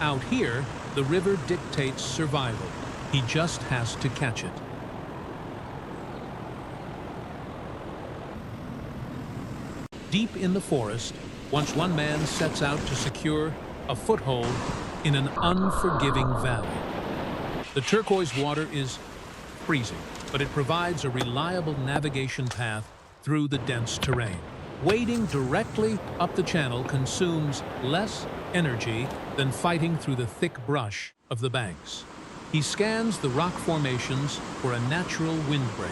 Out here, the river dictates survival. He just has to catch it. Deep in the forest, once one man sets out to secure a foothold in an unforgiving valley. The turquoise water is freezing, but it provides a reliable navigation path through the dense terrain. Wading directly up the channel consumes less energy than fighting through the thick brush of the banks. He scans the rock formations for a natural windbreak.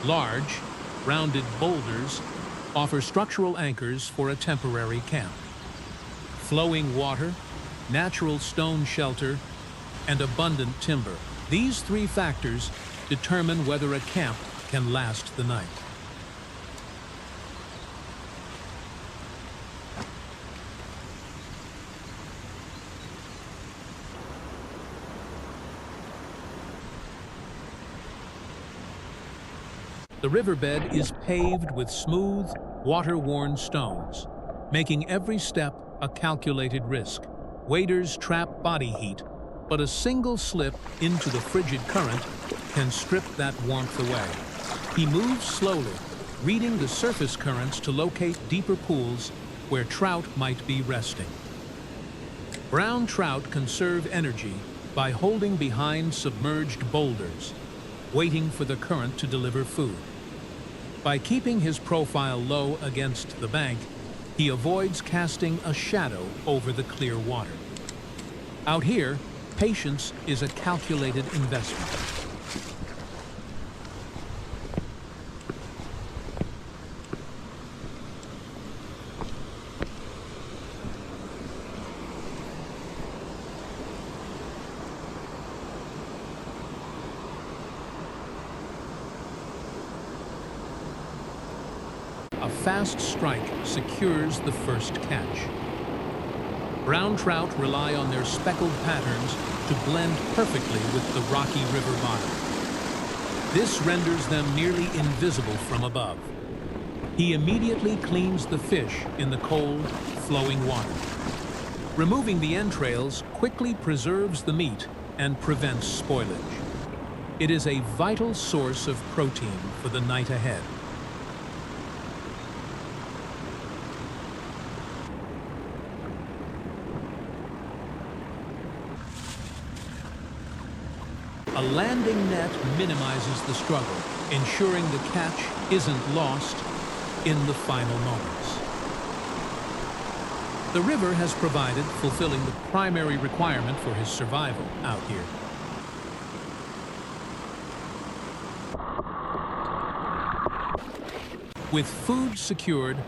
Large, rounded boulders offer structural anchors for a temporary camp. Flowing water, natural stone shelter, and abundant timber. These three factors determine whether a camp can last the night. The riverbed is paved with smooth, water-worn stones, making every step a calculated risk. Waders trap body heat, but a single slip into the frigid current can strip that warmth away. He moves slowly, reading the surface currents to locate deeper pools where trout might be resting. Brown trout conserve energy by holding behind submerged boulders, waiting for the current to deliver food. By keeping his profile low against the bank, he avoids casting a shadow over the clear water. Out here, patience is a calculated investment. A fast strike secures the first catch. Brown trout rely on their speckled patterns to blend perfectly with the rocky river bottom. This renders them nearly invisible from above. He immediately cleans the fish in the cold, flowing water. Removing the entrails quickly preserves the meat and prevents spoilage. It is a vital source of protein for the night ahead. A landing net minimizes the struggle, ensuring the catch isn't lost in the final moments. The river has provided, fulfilling the primary requirement for his survival out here. With food secured,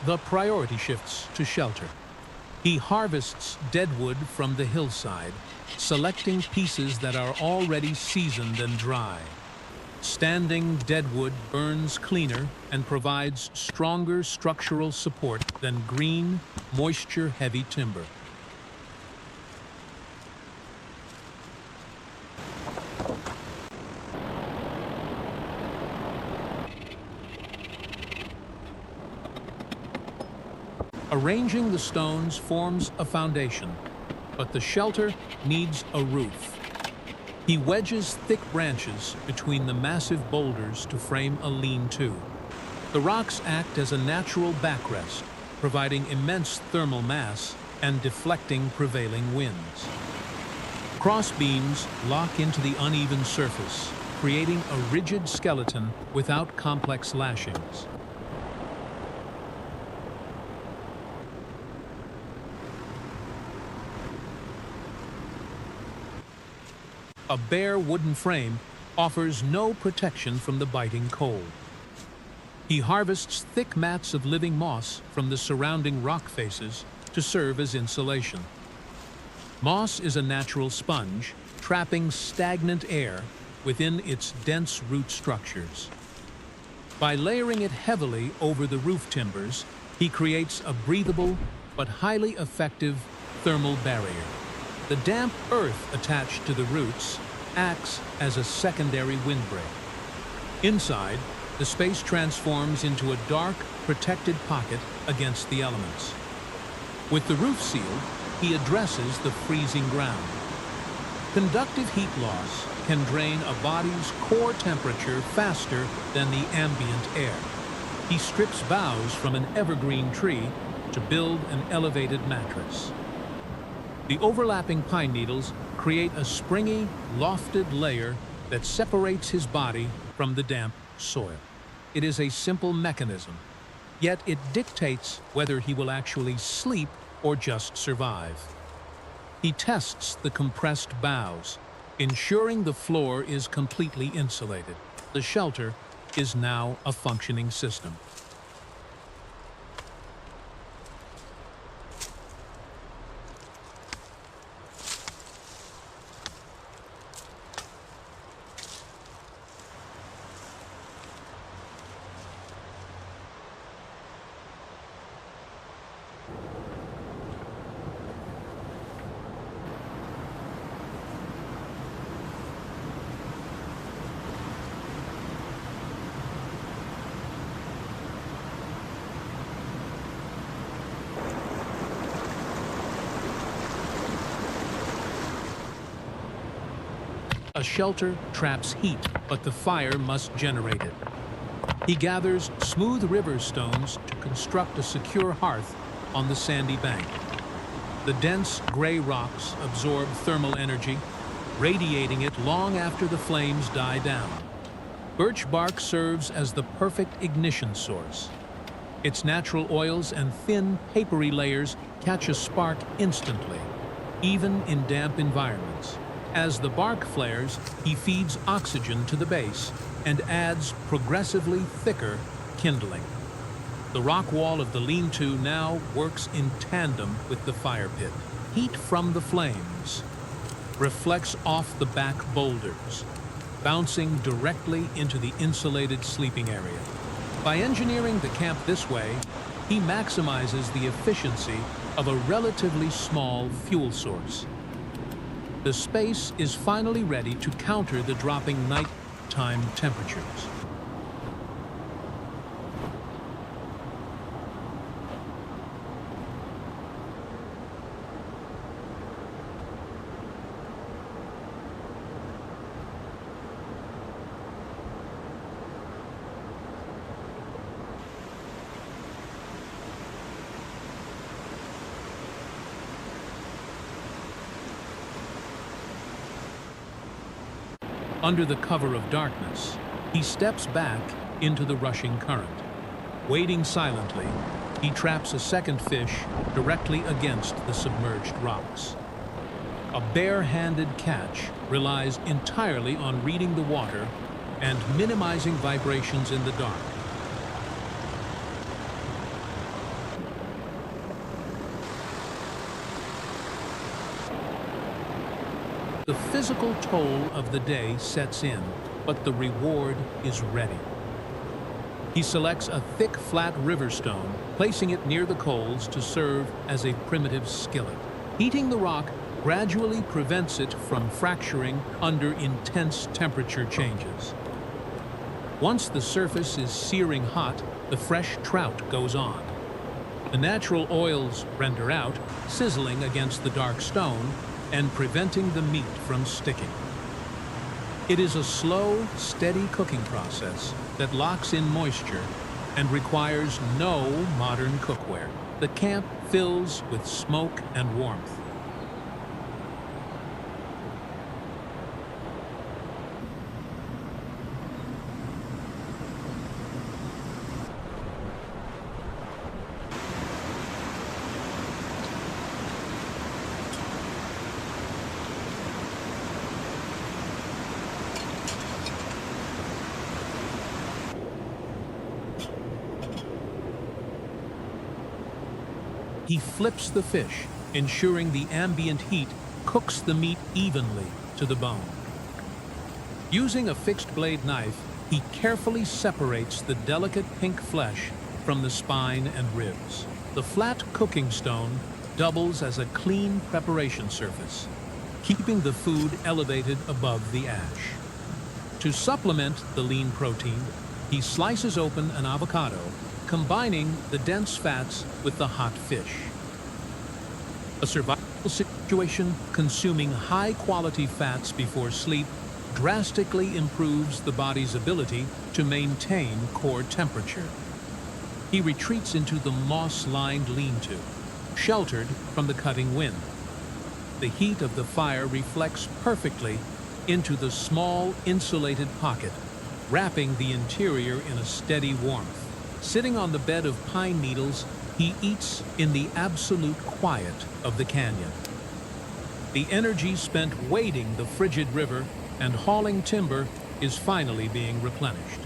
the priority shifts to shelter. He harvests deadwood from the hillside, selecting pieces that are already seasoned and dry. Standing deadwood burns cleaner and provides stronger structural support than green, moisture-heavy timber. Arranging the stones forms a foundation, but the shelter needs a roof. He wedges thick branches between the massive boulders to frame a lean-to. The rocks act as a natural backrest, providing immense thermal mass and deflecting prevailing winds. Cross beams lock into the uneven surface, creating a rigid skeleton without complex lashings. A bare wooden frame offers no protection from the biting cold. He harvests thick mats of living moss from the surrounding rock faces to serve as insulation. Moss is a natural sponge, trapping stagnant air within its dense root structures. By layering it heavily over the roof timbers, he creates a breathable but highly effective thermal barrier. The damp earth attached to the roots acts as a secondary windbreak. Inside, the space transforms into a dark, protected pocket against the elements. With the roof sealed, he addresses the freezing ground. Conductive heat loss can drain a body's core temperature faster than the ambient air. He strips boughs from an evergreen tree to build an elevated mattress. The overlapping pine needles create a springy, lofted layer that separates his body from the damp soil. It is a simple mechanism, yet it dictates whether he will actually sleep or just survive. He tests the compressed boughs, ensuring the floor is completely insulated. The shelter is now a functioning system. A shelter traps heat, but the fire must generate it. He gathers smooth river stones to construct a secure hearth on the sandy bank. The dense gray rocks absorb thermal energy, radiating it long after the flames die down. Birch bark serves as the perfect ignition source. Its natural oils and thin, papery layers catch a spark instantly, even in damp environments. As the bark flares, he feeds oxygen to the base and adds progressively thicker kindling. The rock wall of the lean-to now works in tandem with the fire pit. Heat from the flames reflects off the back boulders, bouncing directly into the insulated sleeping area. By engineering the camp this way, he maximizes the efficiency of a relatively small fuel source. The space is finally ready to counter the dropping nighttime temperatures. Under the cover of darkness, he steps back into the rushing current. Wading silently, he traps a second fish directly against the submerged rocks. A bare-handed catch relies entirely on reading the water and minimizing vibrations in the dark. The physical toll of the day sets in, but the reward is ready. He selects a thick, flat river stone, placing it near the coals to serve as a primitive skillet. Heating the rock gradually prevents it from fracturing under intense temperature changes. Once the surface is searing hot, the fresh trout goes on. The natural oils render out, sizzling against the dark stone and preventing the meat from sticking. It is a slow, steady cooking process that locks in moisture and requires no modern cookware. The camp fills with smoke and warmth. He flips the fish, ensuring the ambient heat cooks the meat evenly to the bone. Using a fixed-blade knife, he carefully separates the delicate pink flesh from the spine and ribs. The flat cooking stone doubles as a clean preparation surface, keeping the food elevated above the ash. To supplement the lean protein, he slices open an avocado, combining the dense fats with the hot fish. A survival situation, consuming high-quality fats before sleep drastically improves the body's ability to maintain core temperature. He retreats into the moss-lined lean-to, sheltered from the cutting wind. The heat of the fire reflects perfectly into the small, insulated pocket, wrapping the interior in a steady warmth. Sitting on the bed of pine needles, he eats in the absolute quiet of the canyon. The energy spent wading the frigid river and hauling timber is finally being replenished.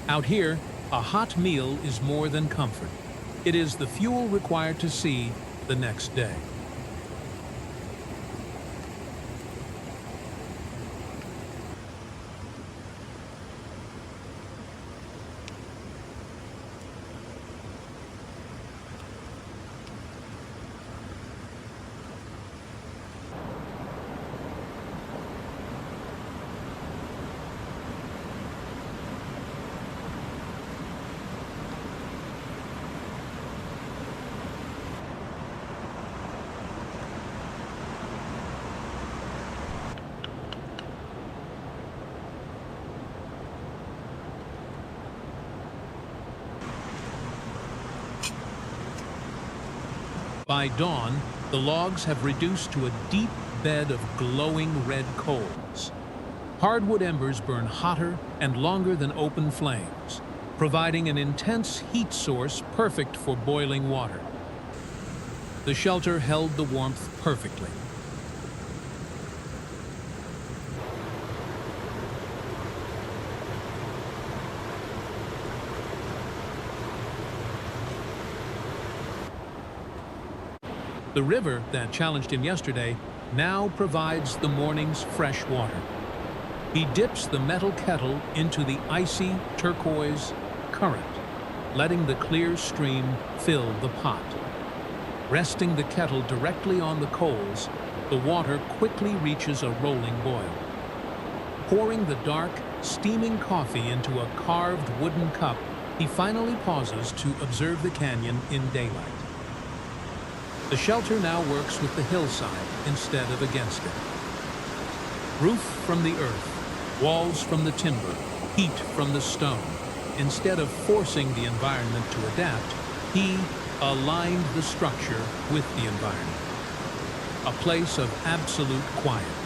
Out here, a hot meal is more than comfort. It is the fuel required to see the next day. By dawn, the logs have reduced to a deep bed of glowing red coals. Hardwood embers burn hotter and longer than open flames, providing an intense heat source perfect for boiling water. The shelter held the warmth perfectly. The river that challenged him yesterday now provides the morning's fresh water. He dips the metal kettle into the icy turquoise current, letting the clear stream fill the pot. Resting the kettle directly on the coals, the water quickly reaches a rolling boil. Pouring the dark, steaming coffee into a carved wooden cup, he finally pauses to observe the canyon in daylight. The shelter now works with the hillside instead of against it. Roof from the earth, walls from the timber, heat from the stone. Instead of forcing the environment to adapt, he aligned the structure with the environment. A place of absolute quiet.